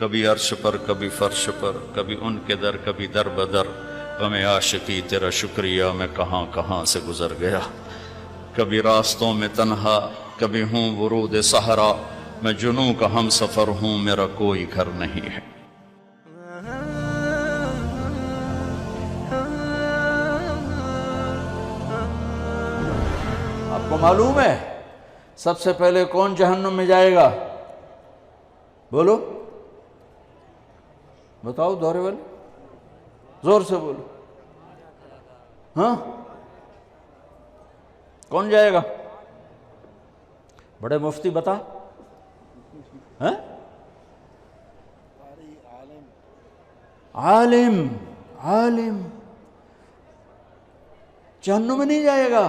کبھی عرش پر کبھی فرش پر، کبھی ان کے در کبھی در بدر، غم عاشقی تیرا شکریہ میں کہاں کہاں سے گزر گیا، کبھی راستوں میں تنہا کبھی ہوں ورود صحرا، میں جنوں کا ہم سفر ہوں میرا کوئی گھر نہیں ہے۔ آپ کو معلوم ہے سب سے پہلے کون جہنم میں جائے گا؟ بولو، بتاؤ دورے والے، زور سے بولو۔ ہاں کون جائے گا؟ بڑے مفتی بتا۔ ہاں عالم، عالم جہنم میں نہیں جائے گا،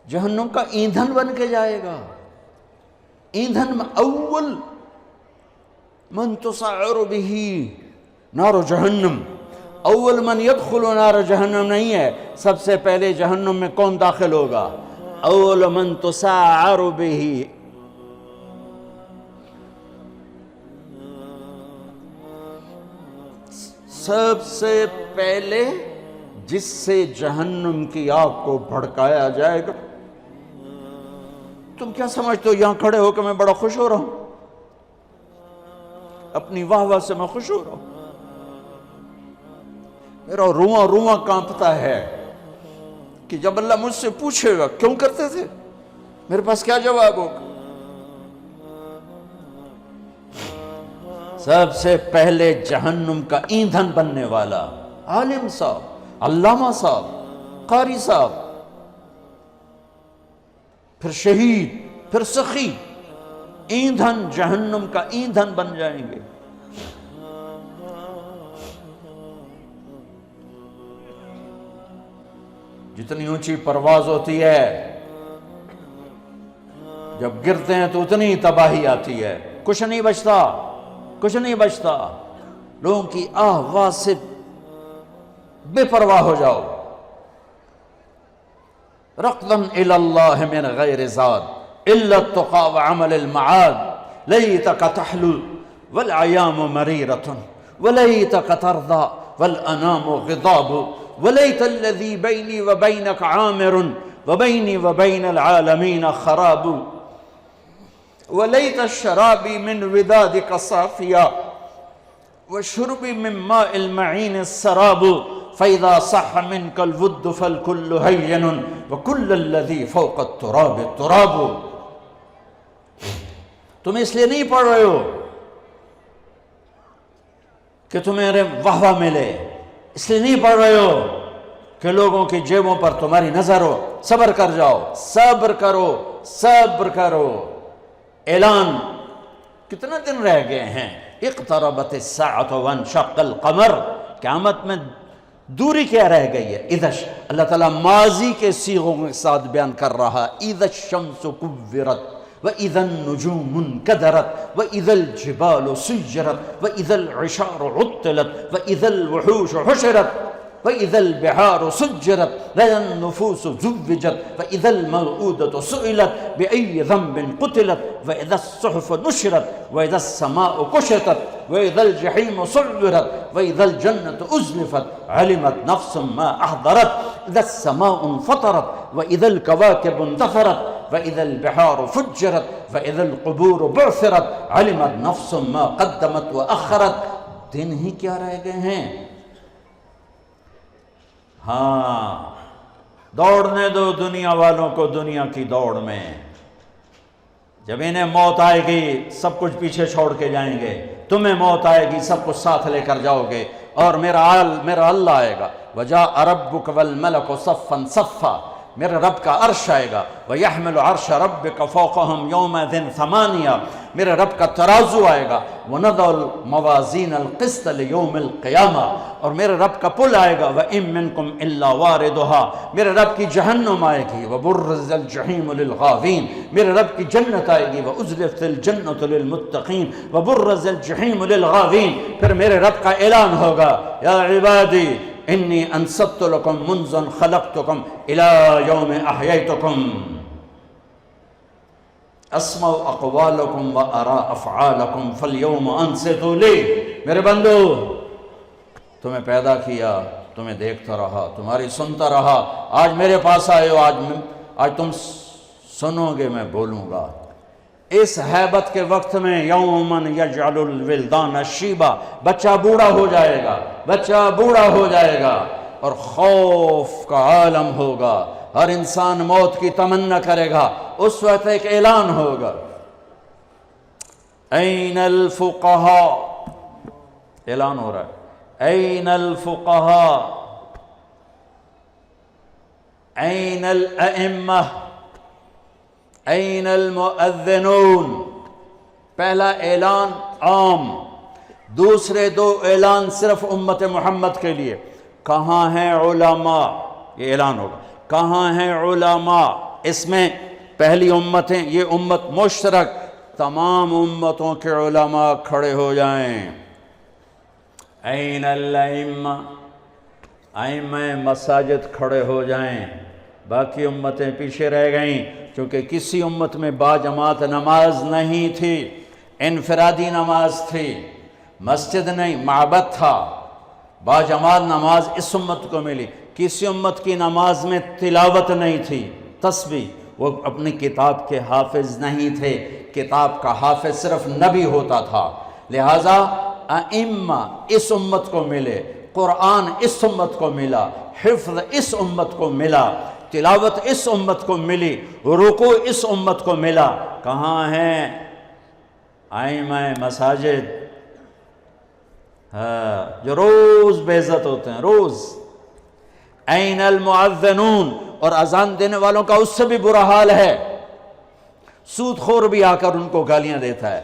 جہنم کا ایندھن بن کے جائے گا۔ ایندھن میں اول من تسعر به نار جہنم، اول من يدخل نار جہنم نہیں ہے، سب سے پہلے جہنم میں کون داخل ہوگا؟ اول من تسعر به، سب سے پہلے جس سے جہنم کی آگ کو بھڑکایا جائے گا۔ تم کیا سمجھتے ہو یہاں کھڑے ہو کہ میں بڑا خوش ہو رہا ہوں؟ اپنی واہ واہ سے میں خوش ہو رہا ہوں، میرا رواں رواں کانپتا ہے کہ جب اللہ مجھ سے پوچھے گا کیوں کرتے تھے، میرے پاس کیا جواب ہوگا۔ سب سے پہلے جہنم کا ایندھن بننے والا عالم صاحب، علامہ صاحب، قاری صاحب، پھر شہید، پھر سخی، ایندھن جہنم کا ایندھن بن جائیں گے۔ جتنی اونچی پرواز ہوتی ہے جب گرتے ہیں تو اتنی تباہی آتی ہے، کچھ نہیں بچتا، کچھ نہیں بچتا، لوگوں کی آواز سے بے پرواہ ہو جاؤ۔ رقداً الی اللہ من غیر زاد الا التقى وعمل المعاد، لیتک تحلو والایام مریرۃ ولیتک ترضى والانام غضاب، ولیت الذی بینی وبینک عامر وبینی وبین العالمین خراب، ولیت الشرابی من ودادک صافیا وشربی من ماء المعین السراب، فإذا صح منك الود فالكل هين وكل الذي فوق التراب التراب۔ تم اس لیے نہیں پڑھ رہے ہو کہ تمہیں واہ واہ ملے، اس لیے نہیں پڑھ رہے ہو کہ لوگوں کی جیبوں پر تمہاری نظر ہو۔ صبر کر جاؤ، صبر کرو، صبر کرو۔ اعلان کتنے دن رہ گئے ہیں؟ اقتربت الساعة وانشق القمر، قیامت میں دوری کیا رہ گئی ہے؟ اذا، اللہ تعالیٰ ماضی کے صیغوں کے ساتھ بیان کر رہا، اذا الشمس کورت وَإِذَا النُّجُومُ انْكَدَرَتْ وَإِذَا الْجِبَالُ سُيِّرَتْ وَإِذَا الْعِشَارُ عُطِّلَتْ وَإِذَا الْوُحُوشُ حُشِرَتْ وَإِذَا الْبِحَارُ سُجِّرَتْ وَإِذَا النُّفُوسُ زُوِّجَتْ وَإِذَا الْمَوْءُودَةُ سُئِلَتْ بِأَيِّ ذَنبٍ قُتِلَتْ وَإِذَا الصُّحُفُ نُشِرَتْ وَإِذَا السَّمَاءُ كُشِطَتْ وَإِذَا الْجَحِيمُ سُعِّرَتْ وَإِذَا الْجَنَّةُ أُزْلِفَتْ عَلِمَتْ نَفْسٌ مَا أَحْضَرَتْ إِذَا السَّمَاءُ انفطرت وَإِذَا الْكَوَاكِبُ انتثرت وَإِذَا الْبِحَارُ فُجِّرَتْ وَإِذَا الْقُبُورُ بُعْثِرَتْ عَلِمَتْ نَفْسٌ مَا قَدَّمَتْ وَأَخَّرَتْ۔ دن ہی کیا رہ گئے ہیں؟ ہاں، دوڑنے دو دنیا والوں کو دنیا کی دوڑ میں، جب انہیں موت آئے گی سب کچھ پیچھے چھوڑ کے جائیں گے، تمہیں موت آئے گی سب کچھ ساتھ لے کر جاؤ گے، اور میرا اللہ آئے گا، وَجَاءَ رَبُّكَ وَالْمَلَكُ صَفًّا صَفًّا، میرے رب کا عرش آئے گا، وَيَحْمِلُ عَرْشَ رَبِّكَ فَوْقَهُمْ يَوْمَئِذٍ ثَمَانِيَةٌ، میرے رب کا ترازو آئے گا، وَنَضَعُ الْمَوَازِينَ الْقِسْطَ لِيَوْمِ الْقِيَامَةِ، اور میرے رب کا پل آئے گا، وَإِن مِّنكُمْ إِلَّا وَارِدُهَا، میرے رب کی جہنم آئے گی، وَبُرِّزَ الْجَحِيمُ لِلْغَاوِينَ، میرے رب کی جنت آئے گی، وَأُزْلِفَتِ الْجَنَّةُ لِلْمُتَّقِينَ وَبُرِّزَ الْجَحِيمُ لِلْغَاوِينَ، پھر میرے رب کا اعلان ہوگا، یا عبادی انی انصبت لکم منذ خلقتکم الی یوم احییتکم، اسمع اقوالکم و ارا افعالکم فالیوم انصتوا لی۔ میرے بندو، تمہیں پیدا کیا، تمہیں دیکھتا رہا، تمہاری سنتا رہا، آج میرے پاس آئے ہو، آج تم سنو گے، میں بولوں گا۔ اس حیبت کے وقت میں یومن یجعل الولدان شیبا، بچہ بوڑھا ہو جائے گا، بچہ بوڑھا ہو جائے گا، اور خوف کا عالم ہوگا، ہر انسان موت کی تمنا کرے گا۔ اس وقت ایک اعلان ہوگا، این الفقہاء، اعلان ہو رہا ہے، این الفقہاء، این الائمہ، این المؤذنون۔ پہلا اعلان عام، دوسرے دو اعلان صرف امت محمد کے لیے۔ کہاں ہیں علماء؟ یہ اعلان ہوگا، کہاں ہیں علماء؟ اس میں پہلی امتیں، یہ امت مشترک، تمام امتوں کے علماء کھڑے ہو جائیں۔ این الائمہ، ائمہ مساجد کھڑے ہو جائیں۔ باقی امتیں پیچھے رہ گئیں، چونکہ کسی امت میں باجماعت نماز نہیں تھی، انفرادی نماز تھی، مسجد نہیں، معبد تھا۔ باجماعت نماز اس امت کو ملی۔ کسی امت کی نماز میں تلاوت نہیں تھی، تسبیح، وہ اپنی کتاب کے حافظ نہیں تھے، کتاب کا حافظ صرف نبی ہوتا تھا۔ لہٰذا ائمہ اس امت کو ملے، قرآن اس امت کو ملا، حفظ اس امت کو ملا، تلاوت اس امت کو ملی، رکوع اس امت کو ملا۔ کہاں ہیں ائمہ مساجد؟ جو روز بے عزت ہوتے ہیں، روز۔ این المؤذنون، اور اذان دینے والوں کا اس سے بھی برا حال ہے، سود خور بھی آ کر ان کو گالیاں دیتا ہے۔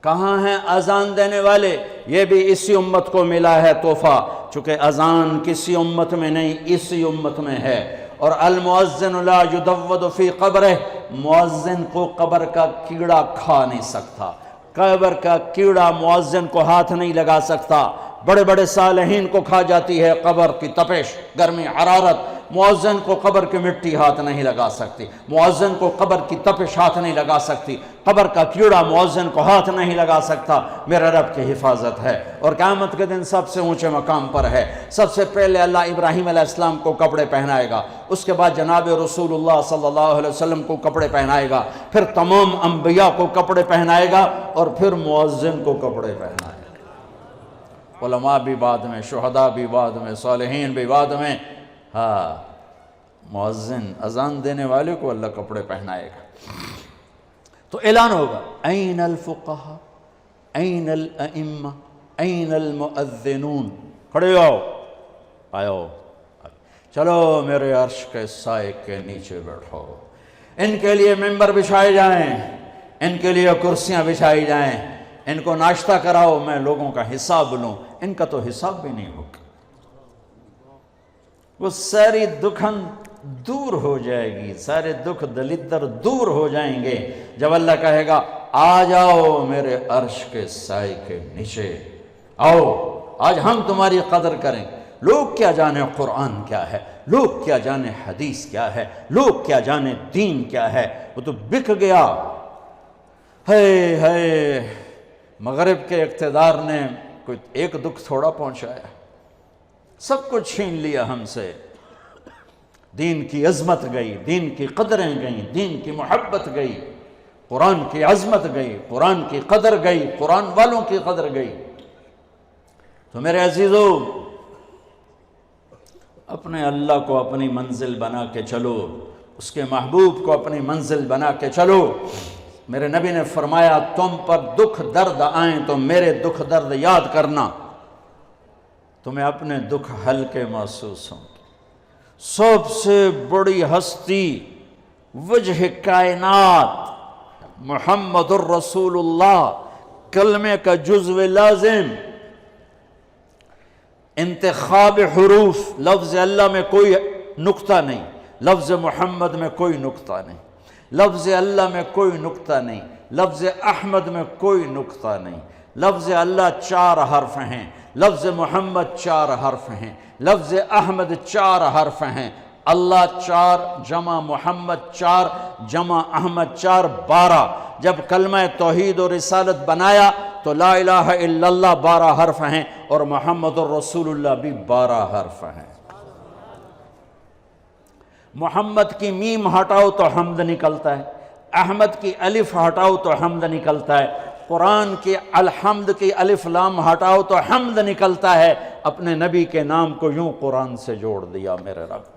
کہاں ہیں اذان دینے والے؟ یہ بھی اسی امت کو ملا ہے تحفہ، چونکہ اذان کسی امت میں نہیں، اسی امت میں ہے۔ اور المؤذن لا یدود فی قبرہ، مؤذن کو قبر کا کیڑا کھا نہیں سکتا، قبر کا کیڑا مؤذن کو ہاتھ نہیں لگا سکتا۔ بڑے بڑے صالحین کو کھا جاتی ہے قبر کی تپش، گرمی، حرارت، مؤذن کو قبر کی مٹی ہاتھ نہیں لگا سکتی، مؤذن کو قبر کی تپش ہاتھ نہیں لگا سکتی، قبر کا کیڑا مؤذن کو ہاتھ نہیں لگا سکتا۔ میرے رب کی حفاظت ہے، اور قیامت کے دن سب سے اونچے مقام پر ہے۔ سب سے پہلے اللہ ابراہیم علیہ السلام کو کپڑے پہنائے گا، اس کے بعد جناب رسول اللہ صلی اللہ علیہ وسلم کو کپڑے پہنائے گا، پھر تمام انبیاء کو کپڑے پہنائے گا، اور پھر مؤذن کو کپڑے پہنائے گا۔ علماء بھی بعد میں، شہداء بھی بعد میں، صالحین بھی بعد میں۔ ہاں، مؤذن اذان دینے والے کو اللہ کپڑے پہنائے گا۔ تو اعلان ہوگا، این الفقہاء، این الائمہ، این المؤذنون، کھڑے ہو، آؤ، چلو میرے عرش کے سائے کے نیچے بیٹھو۔ ان کے لیے ممبر بچھائے جائیں، ان کے لیے کرسیاں بچھائی جائیں، ان کو ناشتہ کراؤ، میں لوگوں کا حساب لوں۔ ان کا تو حساب بھی نہیں ہوگا، وہ ساری دکھن دور ہو جائے گی، سارے دکھ دلدر دور ہو جائیں گے جب اللہ کہے گا آ جاؤ میرے عرش کے سائے کے نیچے، آؤ آج ہم تمہاری قدر کریں۔ لوگ کیا جانے قرآن کیا ہے، لوگ کیا جانے حدیث کیا ہے، لوگ کیا جانے دین کیا ہے، وہ تو بک گیا۔ ہے مغرب کے اقتدار نے کوئی ایک دکھ تھوڑا پہنچایا، سب کچھ چھین لیا ہم سے۔ دین کی عظمت گئی، دین کی قدریں گئیں، دین کی محبت گئی، قرآن کی عظمت گئی، قرآن کی قدر گئی، قرآن والوں کی قدر گئی۔ تو میرے عزیزو، اپنے اللہ کو اپنی منزل بنا کے چلو، اس کے محبوب کو اپنی منزل بنا کے چلو۔ میرے نبی نے فرمایا تم پر دکھ درد آئیں تو میرے دکھ درد یاد کرنا، تمہیں اپنے دکھ ہلکے محسوس ہوں۔ سب سے بڑی ہستی، وجہ کائنات، محمد الرسول اللہ، کلمے کا جزو لازم، انتخاب حروف، لفظ اللہ میں کوئی نقطہ نہیں، لفظ محمد میں کوئی نقطہ نہیں، لفظ اللہ میں کوئی نقطہ نہیں، لفظ احمد میں کوئی نقطہ نہیں، لفظ اللہ 4 حرف ہیں، لفظ محمد 4 حرف ہیں، لفظ احمد 4 حرف ہیں، اللہ 4 جمع محمد 4 جمع احمد 4 12. جب کلمہ توحید اور رسالت بنایا تو لا الہ الا اللہ 12 حرف ہیں اور محمد الرسول اللہ بھی 12 حرف ہیں. محمد کی میم ہٹاؤ تو حمد نکلتا ہے، احمد کی الف ہٹاؤ تو حمد نکلتا ہے، قرآن کے الحمد کی الف لام ہٹاؤ تو حمد نکلتا ہے. اپنے نبی کے نام کو یوں قرآن سے جوڑ دیا میرے رب.